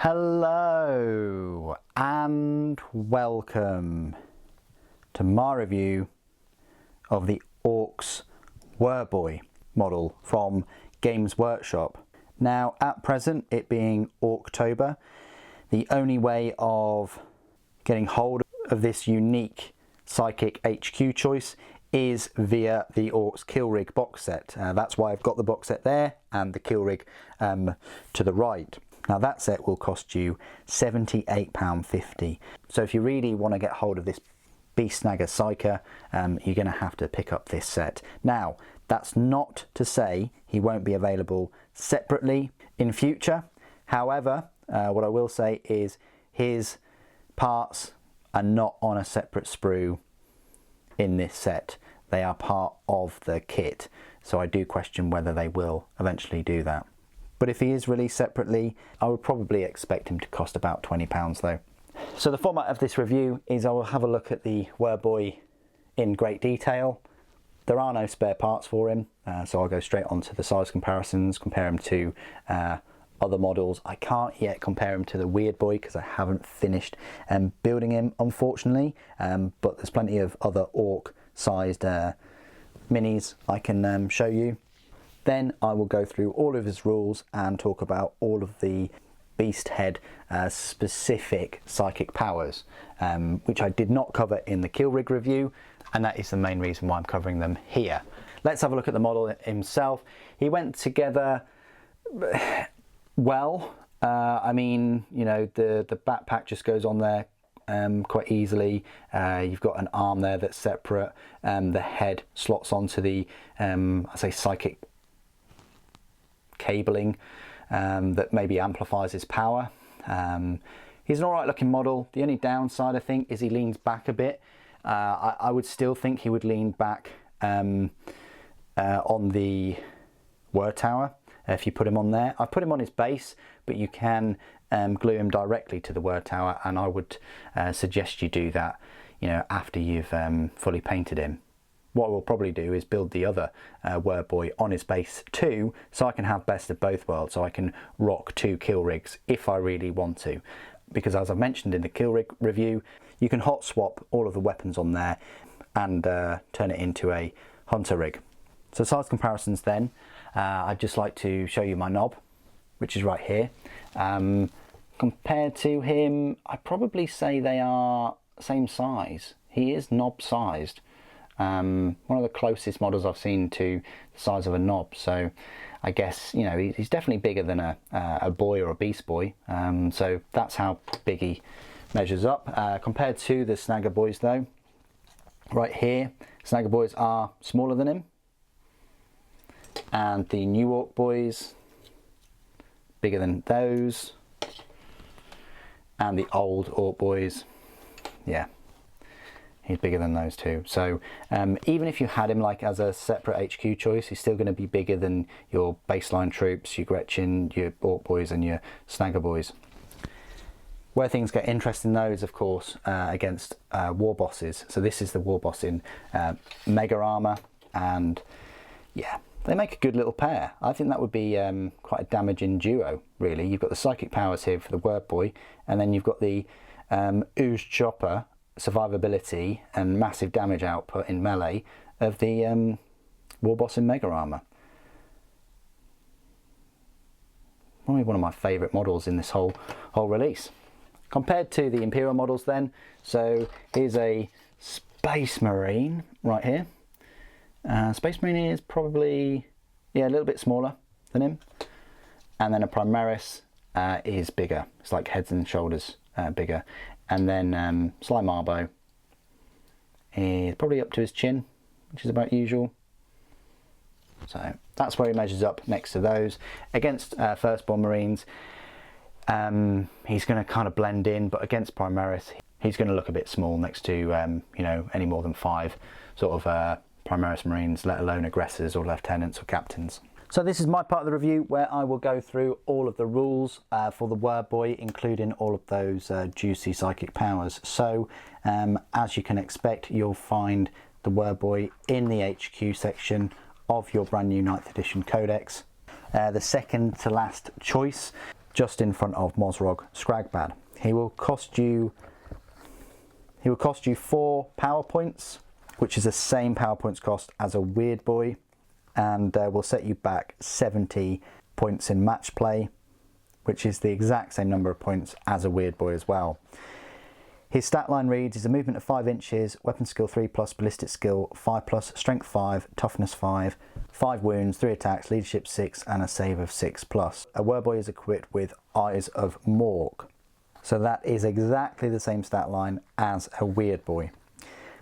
Hello and welcome to my review of the Orks Wurr Boy model from Games Workshop. Now at present, it being Orktober, the only way of getting hold of this unique Psychic HQ choice is via the Orks Kill Rig box set. That's why I've got the box set there and the Kill Rig to the right. Now that set will cost you £78.50. So if you really want to get hold of this Beast Snagger Psyker, you're going to have to pick up this set. Now that's not to say he won't be available separately in future. However, what I will say is his parts are not on a separate sprue in this set. They are part of the kit. So I do question whether they will eventually do that. But if he is released separately, I would probably expect him to cost about £20 though. So the format of this review is I will have a look at the Wurr Boy in great detail. There are no spare parts for him, so I'll go straight on to the size comparisons, compare him to other models. I can't yet compare him to the Weird Boy because I haven't finished building him, unfortunately, but there's plenty of other Ork sized minis I can show you. Then I will go through all of his rules and talk about all of the Beast Head specific psychic powers, which I did not cover in the Kill Rig review, and that is the main reason why I'm covering them here. Let's have a look at the model himself. He went together well. I mean, you know, the backpack just goes on there quite easily. You've got an arm there that's separate. The head slots onto the, I say, psychic cabling that maybe amplifies his power. He's an alright looking model. The only downside, I think, is he leans back a bit. I would still think he would lean back on the Wurr Tower if you put him on there. I put him on his base, but you can glue him directly to the Wurr Tower, and I would suggest you do that, you know, after you've fully painted him. What we'll probably do is build the other Wurr Boy on his base too, so I can have best of both worlds, so I can rock two kill rigs if I really want to. Because as I've mentioned in the Kill Rig review, you can hot swap all of the weapons on there and turn it into a hunter rig. So size comparisons then, I'd just like to show you my knob, which is right here. Compared to him, I'd probably say they are same size. He is knob sized. One of the closest models I've seen to the size of a knob, so I guess, you know, he's definitely bigger than a boy or a beast boy, so that's how big he measures up. Compared to the Snagger boys though, right here, Snagger boys are smaller than him, and the new Ork boys bigger than those, and the old Ork boys, yeah, he's bigger than those two. So even if you had him like as a separate HQ choice, he's still going to be bigger than your baseline troops, your Gretchen, your Ork boys and your Snagger boys. Where things get interesting though is of course against war bosses. So this is the war boss in mega armor, and yeah, they make a good little pair. I think that would be quite a damaging duo really. You've got the psychic powers here for the Wurr Boy, and then you've got the ooze chopper survivability and massive damage output in melee of the war boss in mega armor. Probably one of my favorite models in this whole release. Compared to the Imperial models then, so here's a Space Marine right here. Space Marine is probably, yeah, a little bit smaller than him, and then a Primaris is bigger. It's like heads and shoulders bigger. And then Sly Marbo is probably up to his chin, which is about usual. So that's where he measures up next to those. Against Firstborn Marines, he's going to kind of blend in, but against Primaris, he's going to look a bit small next to you know, any more than 5 sort of Primaris Marines, let alone aggressors or lieutenants or captains. So this is my part of the review where I will go through all of the rules for the Wurr Boy, including all of those juicy psychic powers. So as you can expect, you'll find the Wurr Boy in the HQ section of your brand new 9th edition codex. The second to last choice just in front of Mozrog Scragbad. He will cost you 4 power points, which is the same power points cost as a Weird Boy, and will set you back 70 points in match play, which is the exact same number of points as a Weird Boy as well. His stat line reads: he's a movement of 5 inches, weapon skill 3+, ballistic skill 5+, strength 5, toughness 5, 5 wounds, 3 attacks, leadership 6, and a save of 6+. A Wurr Boy is equipped with Eyes of Mork, so that is exactly the same stat line as a Weird Boy.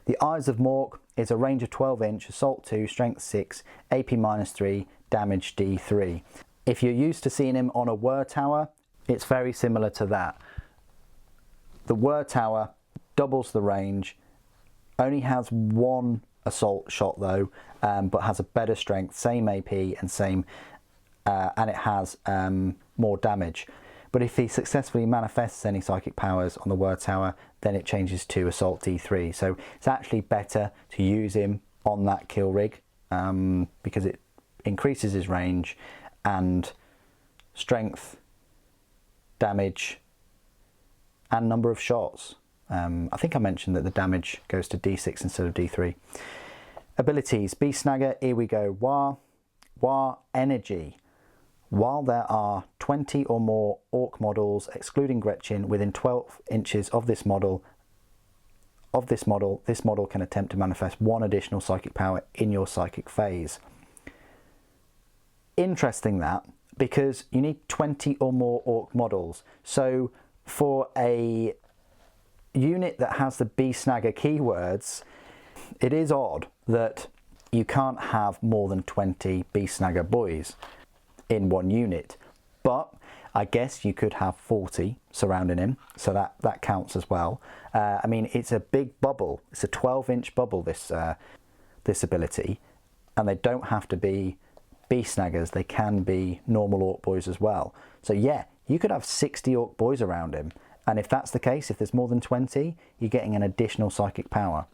The Eyes of Mork is a range of 12 inch, assault 2, strength 6, AP -3, damage D3. If you're used to seeing him on a Wurr Tower, it's very similar to that. The Wurr Tower doubles the range, only has 1 assault shot though, but has a better strength, same AP and and it has more damage. But if he successfully manifests any psychic powers on the Wurr Tower, then it changes to assault D3. So it's actually better to use him on that kill rig because it increases his range and strength, damage, and number of shots. I think I mentioned that the damage goes to D6 instead of D3. Abilities: Beast Snagger, here we go. Wurr Energy. While there are 20 or more Ork models, excluding Gretchen, within 12 inches of this model, this model can attempt to manifest 1 additional psychic power in your psychic phase. Interesting that, because you need 20 or more Ork models. So for a unit that has the Beast Snagger keywords, it is odd that you can't have more than 20 Beast Snagger boys in one unit, but I guess you could have 40 surrounding him, so that counts as well. I mean, it's a big bubble. It's a 12-inch bubble, this ability, and they don't have to be Beast Snaggers. They can be normal Ork boys as well. So yeah, you could have 60 Ork boys around him, and if that's the case, if there's more than 20, you're getting an additional psychic power.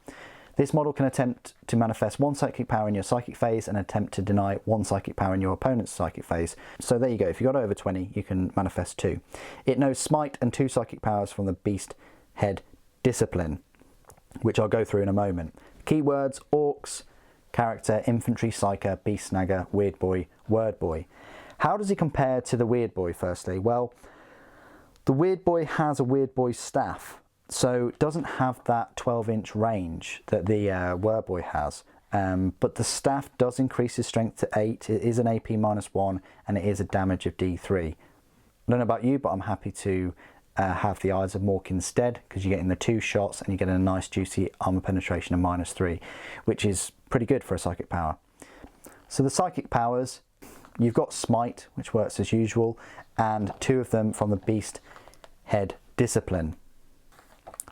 This model can attempt to manifest 1 psychic power in your psychic phase and attempt to deny 1 psychic power in your opponent's psychic phase. So there you go, if you got over 20, you can manifest 2. It knows Smite and 2 psychic powers from the Beast Head Discipline, which I'll go through in a moment. Keywords: Orks, character, infantry, psyker, Beast Snagger, Weird Boy, Wurr Boy. How does he compare to the Weird Boy, firstly? Well, the Weird Boy has a Weird Boy staff, so it doesn't have that 12-inch range that the Wurr Boy has. But the staff does increase his strength to 8, it is an AP -1, and it is a damage of D3. I don't know about you, but I'm happy to have the Eyes of Mork instead, because you're getting the 2 shots and you're getting a nice juicy armor penetration of -3, which is pretty good for a psychic power. So the psychic powers, you've got Smite, which works as usual, and 2 of them from the Beast Head Discipline,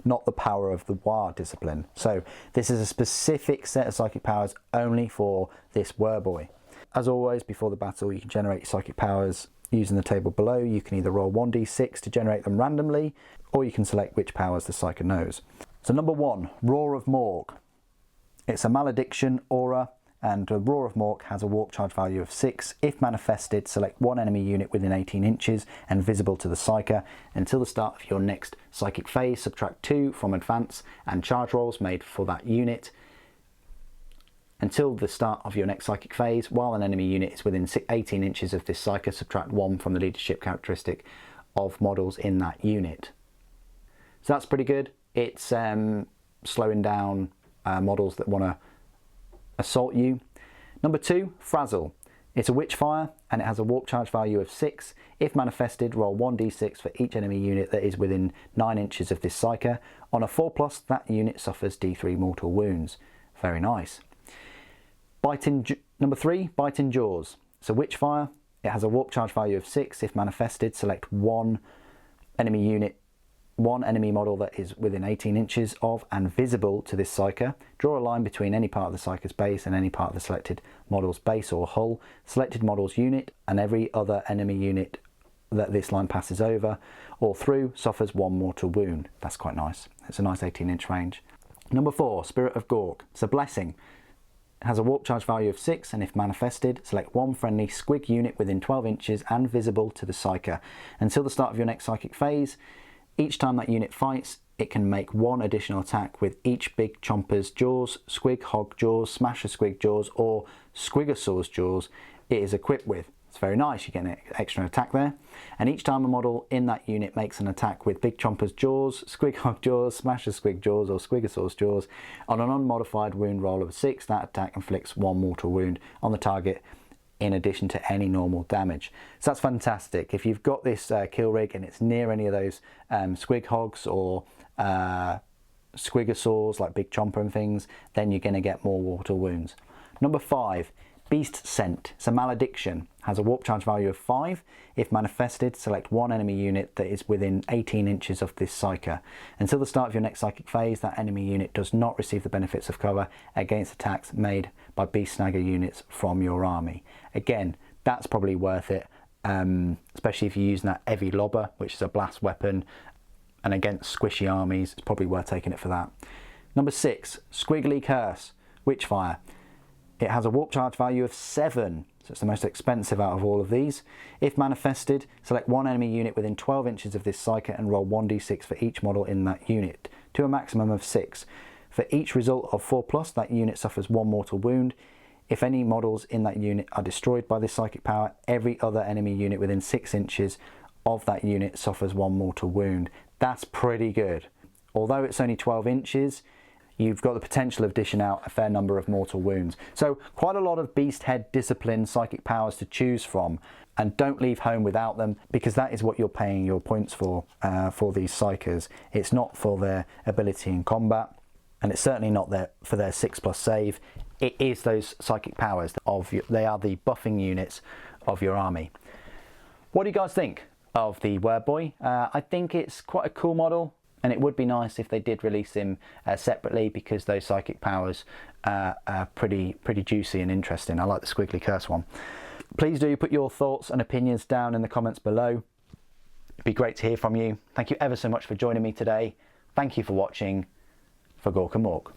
not the power of the Wurr discipline. So this is a specific set of psychic powers only for this Wurr Boy. As always, before the battle, you can generate psychic powers using the table below. You can either roll 1d6 to generate them randomly, or you can select which powers the psyker knows. So number 1, Roar of Mork. It's a malediction aura, and the Roar of Mork has a warp charge value of 6. If manifested, select 1 enemy unit within 18 inches and visible to the psyker. Until the start of your next psychic phase, subtract 2 from advance and charge rolls made for that unit. Until the start of your next psychic phase, while an enemy unit is within 18 inches of this psyker, subtract 1 from the leadership characteristic of models in that unit. So that's pretty good. It's slowing down models that want to assault you. Number 2, Frazzle. It's a Witchfire and it has a warp charge value of 6. If manifested, roll 1d6 for each enemy unit that is within 9 inches of this psyker. On a 4+, that unit suffers D3 mortal wounds. Very nice. Number 3, Biting Jaws. It's a Witchfire. It has a warp charge value of 6. If manifested, select 1 enemy model that is within 18 inches of and visible to this psyker. Draw a line between any part of the psyker's base and any part of the selected model's base or hull. Selected model's unit and every other enemy unit that this line passes over or through suffers 1 mortal wound. That's quite nice. It's a nice 18-inch range. Number 4, Spirit of Gork. It's a blessing. has a warp charge value of 6, and if manifested, select one friendly squig unit within 12 inches and visible to the psyker. Until the start of your next psychic phase, each time that unit fights, it can make one additional attack with each big chomper's jaws, squig hog jaws, smasher squig jaws, or squigosaur's jaws it is equipped with. It's very nice, you get an extra attack there. And each time a model in that unit makes an attack with Big Chomper's jaws, Squig Hog jaws, Smasher Squig jaws, or Squigosaur's jaws, on an unmodified wound roll of 6, that attack inflicts 1 mortal wound on the target in addition to any normal damage. So that's fantastic. If you've got this kill rig and it's near any of those Squig Hogs or Squigosaurs like Big Chomper and things, then you're going to get more mortal wounds. Number 5. Beast Scent. It's a malediction. Has a warp charge value of 5. If manifested, select one enemy unit that is within 18 inches of this psyker. Until the start of your next psychic phase, that enemy unit does not receive the benefits of cover against attacks made by beast snagger units from your army. Again, that's probably worth it, especially if you're using that heavy lobber, which is a blast weapon, and against squishy armies, it's probably worth taking it for that. Number 6, Squiggly Curse, Witchfire. It has a warp charge value of 7, so it's the most expensive out of all of these. If manifested, select one enemy unit within 12 inches of this psyker and roll 1d6 for each model in that unit, to a maximum of 6. For each result of 4+, that unit suffers 1 mortal wound. If any models in that unit are destroyed by this psychic power, every other enemy unit within 6 inches of that unit suffers 1 mortal wound. That's pretty good. Although it's only 12 inches, you've got the potential of dishing out a fair number of mortal wounds. So quite a lot of beast head discipline psychic powers to choose from, and don't leave home without them, because that is what you're paying your points for these psykers. It's not for their ability in combat, and it's certainly not for their 6+ save. It is those psychic powers they are the buffing units of your army. What do you guys think of the Wurr Boy? I think it's quite a cool model. And it would be nice if they did release him separately, because those psychic powers are pretty juicy and interesting. I like the Squiggly Curse one. Please do put your thoughts and opinions down in the comments below. It'd be great to hear from you. Thank you ever so much for joining me today. Thank you for watching. For Gork and Mork.